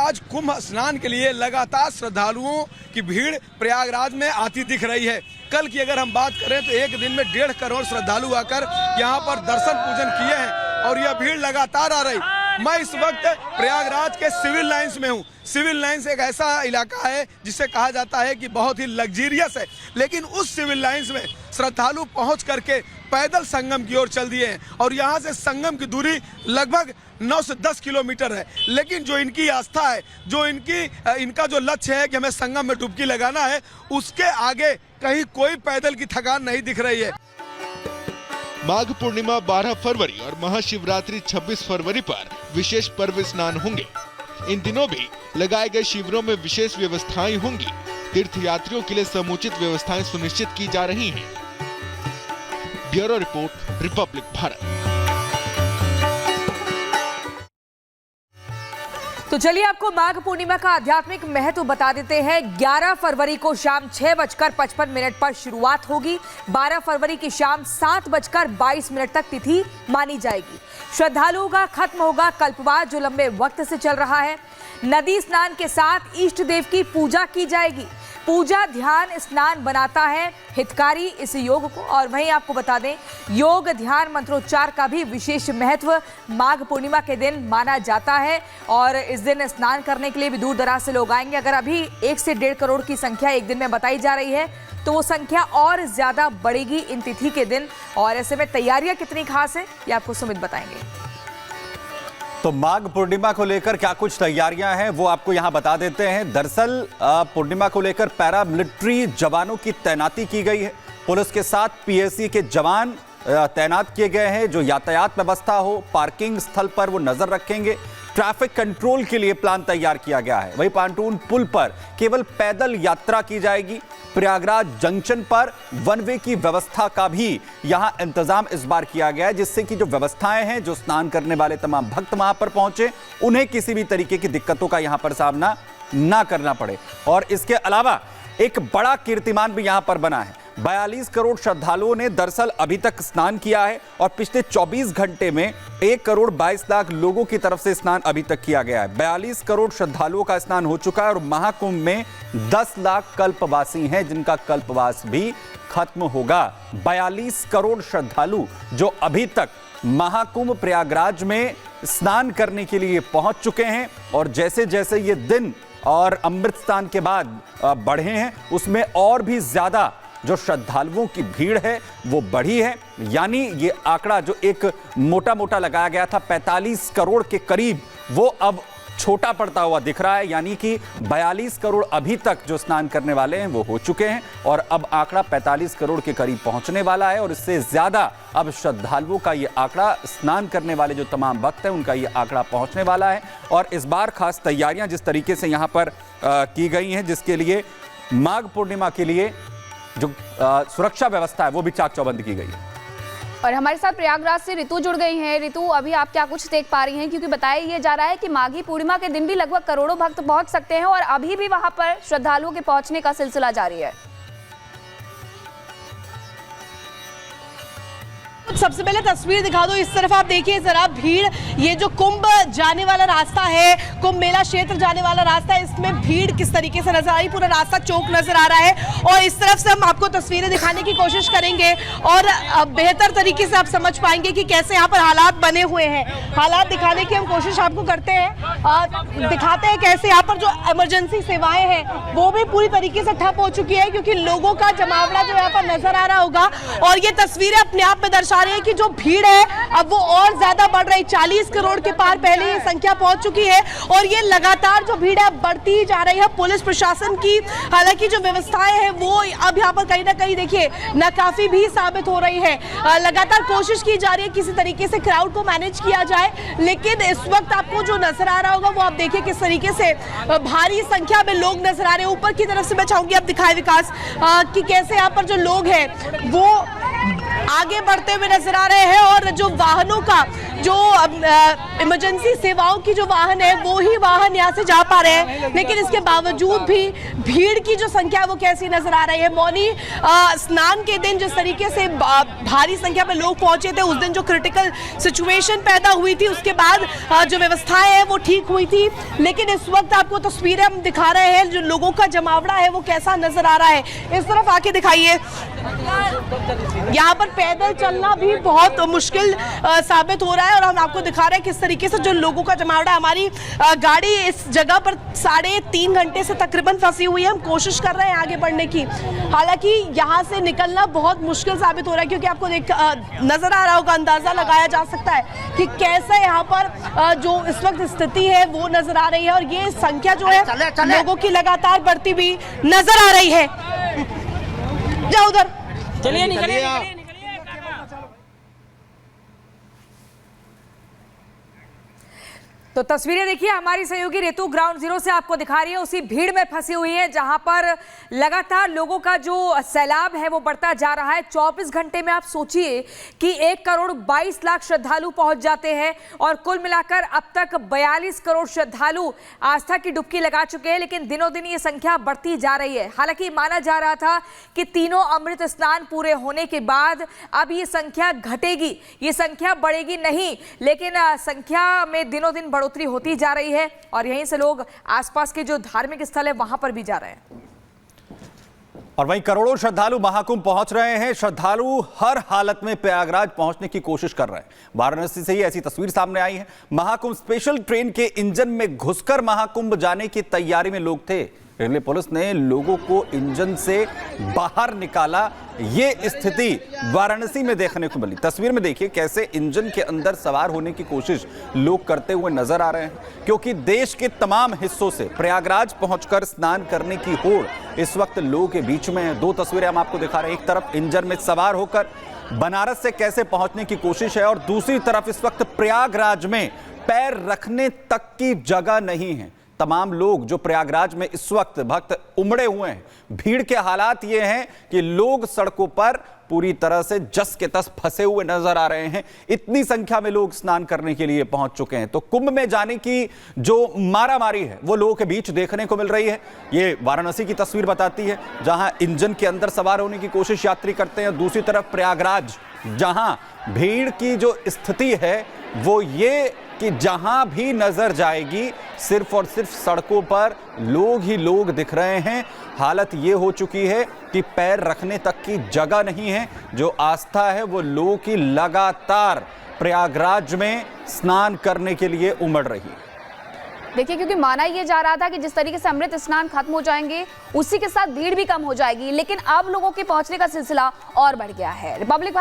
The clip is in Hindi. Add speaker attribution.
Speaker 1: आज कुंभ स्नान के लिए लगातार श्रद्धालुओं की भीड़ प्रयागराज में आती दिख रही है। कल की अगर हम बात करें तो एक दिन में 1.5 करोड़ श्रद्धालु आकर यहाँ पर दर्शन पूजन किए हैं और यह भीड़ लगातार आ रही। मैं इस वक्त प्रयागराज के सिविल लाइंस में हूँ। सिविल लाइंस एक ऐसा इलाका है जिसे कहा जाता है कि बहुत ही लग्जीरियस है, लेकिन उस सिविल लाइंस में श्रद्धालु पहुँच करके पैदल संगम की ओर चल दिए हैं और यहाँ से संगम की दूरी लगभग 9 से 10 किलोमीटर है। लेकिन जो इनकी आस्था है, जो इनका जो लक्ष्य है कि हमें संगम में डुबकी लगाना है, उसके आगे कहीं कोई पैदल की थकान नहीं दिख रही है।
Speaker 2: माघ पूर्णिमा 12 फरवरी और महाशिवरात्रि 26 फरवरी पर विशेष पर्व स्नान होंगे। इन दिनों भी लगाए गए शिविरों में विशेष व्यवस्थाएं होंगी। तीर्थयात्रियों के लिए समुचित व्यवस्थाएं सुनिश्चित की जा रही हैं। Bureau report, Republic Bharat.
Speaker 3: तो चलिए आपको माघ पूर्णिमा का आध्यात्मिक महत्व बता देते हैं। 11 फरवरी को शाम 6:55 पर शुरुआत होगी। 12 फरवरी की शाम 7:22 तक तिथि मानी जाएगी। श्रद्धालुओं का खत्म होगा कल्पवास, जो लंबे वक्त से चल रहा है। नदी स्नान के साथ इष्ट देव की पूजा की जाएगी। पूजा ध्यान स्नान बनाता है हितकारी इस योग को। और वहीं आपको बता दें, योग ध्यान मंत्रोच्चार का भी विशेष महत्व माघ पूर्णिमा के दिन माना जाता है और इस दिन स्नान करने के लिए भी दूर दराज से लोग आएंगे। अगर अभी 1 से 1.5 करोड़ की संख्या एक दिन में बताई जा रही है तो वो संख्या और ज्यादा बढ़ेगी इन तिथि के दिन। और ऐसे में तैयारियां कितनी खास है ये आपको सुमित बताएंगे।
Speaker 4: तो माघ पूर्णिमा को लेकर क्या कुछ तैयारियां हैं वो आपको यहां बता देते हैं। दरअसल पूर्णिमा को लेकर पैरामिलिट्री जवानों की तैनाती की गई है। पुलिस के साथ पीएसी के जवान तैनात किए गए हैं जो यातायात व्यवस्था हो, पार्किंग स्थल पर वो नजर रखेंगे। ट्रैफिक कंट्रोल के लिए प्लान तैयार किया गया है। वहीं पांटून पुल पर केवल पैदल यात्रा की जाएगी। प्रयागराज जंक्शन पर वन वे की व्यवस्था का भी यहां इंतजाम इस बार किया गया है, जिससे कि जो व्यवस्थाएं हैं, जो स्नान करने वाले तमाम भक्त वहां पर पहुंचे, उन्हें किसी भी तरीके की दिक्कतों का यहां पर सामना ना करना पड़े। और इसके अलावा एक बड़ा कीर्तिमान भी यहां पर बना है। 42 करोड़ श्रद्धालुओं ने दरअसल अभी तक स्नान किया है और पिछले 24 घंटे में 1 करोड़ 22 लाख लोगों की तरफ से स्नान अभी तक किया गया है। 42 करोड़ श्रद्धालुओं का स्नान हो चुका है और महाकुंभ में 10 लाख कल्पवासी हैं जिनका कल्पवास भी खत्म होगा। 42 करोड़ श्रद्धालु जो अभी तक महाकुंभ प्रयागराज में स्नान करने के लिए पहुंच चुके हैं और जैसे जैसे ये दिन और अमृत स्नान के बाद बढ़े हैं, उसमें और भी ज्यादा जो श्रद्धालुओं की भीड़ है वो बढ़ी है। यानी ये आंकड़ा जो एक मोटा मोटा लगाया गया था 45 करोड़ के करीब, वो अब छोटा पड़ता हुआ दिख रहा है। यानी कि 42 करोड़ अभी तक जो स्नान करने वाले हैं वो हो चुके हैं और अब आंकड़ा 45 करोड़ के करीब पहुंचने वाला है और इससे ज्यादा अब श्रद्धालुओं का ये आंकड़ा, स्नान करने वाले जो तमाम भक्त हैं उनका ये आंकड़ा पहुंचने वाला है। और इस बार खास तैयारियां जिस तरीके से यहां पर की गई हैं, जिसके लिए माघ पूर्णिमा के लिए जो सुरक्षा व्यवस्था है वो भी चाक चौबंद की गई है।
Speaker 5: और हमारे साथ प्रयागराज से ऋतु जुड़ गई हैं। ऋतु, अभी आप क्या कुछ देख पा रही हैं, क्योंकि बताया ये जा रहा है कि माघी पूर्णिमा के दिन भी लगभग करोड़ों भक्त पहुंच सकते हैं और अभी भी वहां पर श्रद्धालुओं के पहुंचने का सिलसिला जारी है।
Speaker 6: सबसे पहले तस्वीर दिखा दो, इस तरफ आप देखिए जरा भीड़। ये जो कुंभ जाने वाला रास्ता है, कुंभ मेला क्षेत्र जाने वाला रास्ता है, इसमें भीड़ किस तरीके से नजर आ रही, पूरा रास्ता चौक नजर आ रहा है। और इस तरफ से हम आपको तस्वीरें दिखाने की कोशिश करेंगे और बेहतर तरीके से आप समझ पाएंगे कि कैसे यहाँ पर हालात बने हुए हैं। हालात दिखाने की हम कोशिश आपको करते हैं, दिखाते हैं कैसे यहाँ पर जो इमरजेंसी सेवाएं हैं वो भी पूरी तरीके से ठप हो चुकी है, क्योंकि लोगों का जमावड़ा जो यहाँ पर नजर आ रहा होगा। और ये तस्वीरें अपने आप में दर्शा रही है कि जो भीड़ है अब वो और ज्यादा बढ़ रही। 40 करोड़ के पार पहले ये संख्या पहुंच चुकी है और ये लगातार जो भीड़ है बढ़ती ही जा रही है। पुलिस प्रशासन की हालांकि जो व्यवस्थाएं हैं वो अब यहाँ पर कहीं ना कहीं देखिए नाकाफी भी साबित हो रही है। लगातार कोशिश की जा रही है किसी तरीके से क्राउड को मैनेज किया जाए, लेकिन इस वक्त आपको जो नजर आ रहा होगा वो आप देखिए किस तरीके से भारी संख्या में लोग नजर आ रहे हैं। ऊपर की तरफ से मैं चाहूंगी आप दिखाए विकास कि कैसे यहाँ पर जो लोग हैं वो आगे बढ़ते हुए नजर आ रहे हैं और जो वाहनों का जो इमरजेंसी सेवाओं की जो वाहन है वो ही वाहन यहाँ से जा पा रहे हैं, लेकिन इसके बावजूद भी भीड़ की जो संख्या है वो कैसी नजर आ रही है। मौनी स्नान के दिन जिस तरीके से भारी संख्या में लोग पहुंचे थे, उस दिन जो क्रिटिकल सिचुएशन पैदा हुई थी, उसके बाद जो व्यवस्थाएं हैं वो ठीक हुई थी, लेकिन इस वक्त आपको तस्वीरें हम दिखा रहे हैं जो लोगों का जमावड़ा है वो कैसा नजर आ रहा है। इस तरफ आके दिखाइए, यहाँ पर पैदल चलना भी बहुत मुश्किल साबित हो रहा है और हम आपको दिखा रहे हैं किस तरीके से जो लोगों का जमावड़ा। हमारी गाड़ी इस जगह पर 3.5 घंटे से तकरीबन फंसी हुई है। हम कोशिश कर रहे हैं आगे बढ़ने की, हालांकि यहाँ से निकलना बहुत मुश्किल साबित हो रहा है, क्योंकि आपको नजर आ रहा होगा, अंदाजा लगाया जा सकता है कि कैसे यहाँ पर जो इस वक्त स्थिति है वो नजर आ रही है और ये संख्या जो है लोगों की लगातार बढ़ती हुई नजर आ रही है। जाओ उधर, चलिए निकलिए।
Speaker 3: तो तस्वीरें देखिए, हमारी सहयोगी ऋतु ग्राउंड जीरो से आपको दिखा रही है, उसी भीड़ में फंसी हुई है जहां पर लगातार लोगों का जो सैलाब है वो बढ़ता जा रहा है। 24 घंटे में आप सोचिए कि 1 करोड़ 22 लाख श्रद्धालु पहुंच जाते हैं और कुल मिलाकर अब तक 42 करोड़ श्रद्धालु आस्था की डुबकी लगा चुके हैं, लेकिन दिनों दिन ये संख्या बढ़ती जा रही है। हालांकि माना जा रहा था कि तीनों अमृत स्नान पूरे होने के बाद अब ये संख्या घटेगी, ये संख्या बढ़ेगी नहीं, लेकिन संख्या में दिनों दिन बढ़ोतरी होती जा रही है और यहीं से लोग आसपास के जो धार्मिक स्थल है वहां पर भी जा रहे हैं।
Speaker 4: और वहीं करोड़ों श्रद्धालु महाकुंभ पहुंच रहे हैं। श्रद्धालु हर हालत में प्रयागराज पहुंचने की कोशिश कर रहे हैं। वाराणसी से ही ऐसी तस्वीर सामने आई है। महाकुंभ स्पेशल ट्रेन के इंजन में घुसकर महाकुंभ जाने की तैयारी में लोग थे। रेलवे पुलिस ने लोगों को इंजन से बाहर निकाला। ये स्थिति वाराणसी में देखने को मिली। तस्वीर में देखिए कैसे इंजन के अंदर सवार होने की कोशिश लोग करते हुए नजर आ रहे हैं, क्योंकि देश के तमाम हिस्सों से प्रयागराज पहुंचकर स्नान करने की होड़ इस वक्त लोगों के बीच में है। 2 तस्वीरें हम आपको दिखा रहे हैं। एक तरफ इंजन में सवार होकर बनारस से कैसे पहुंचने की कोशिश है और दूसरी तरफ इस वक्त प्रयागराज में पैर रखने तक की जगह नहीं है। तमाम लोग जो प्रयागराज में इस वक्त भक्त उमड़े हुए हैं। भीड़ के हालात ये हैं कि लोग सड़कों पर पूरी तरह से जस के तस फंसे हुए नजर आ रहे हैं। इतनी संख्या में लोग स्नान करने के लिए पहुंच चुके हैं। तो कुंभ में जाने की जो मारामारी है वो लोगों के बीच देखने को मिल रही है। ये वाराणसी की तस्वीर बताती है, जहां इंजन के अंदर सवार होने की कोशिश यात्री करते हैं। दूसरी तरफ प्रयागराज, जहां भीड़ की जो स्थिति है वो ये कि जहां भी नजर जाएगी सिर्फ और सिर्फ सड़कों पर लोग ही लोग दिख रहे हैं। हालत ये हो चुकी है कि पैर रखने तक की जगह नहीं है। जो आस्था है वो लोगों की लगातार प्रयागराज में स्नान करने के लिए उमड़ रही है।
Speaker 5: देखिए, क्योंकि माना यह जा रहा था कि जिस तरीके से अमृत स्नान खत्म हो जाएंगे उसी के साथ भीड़ भी कम हो जाएगी, लेकिन अब लोगों के पहुंचने का सिलसिला और बढ़ गया है। रिपब्लिक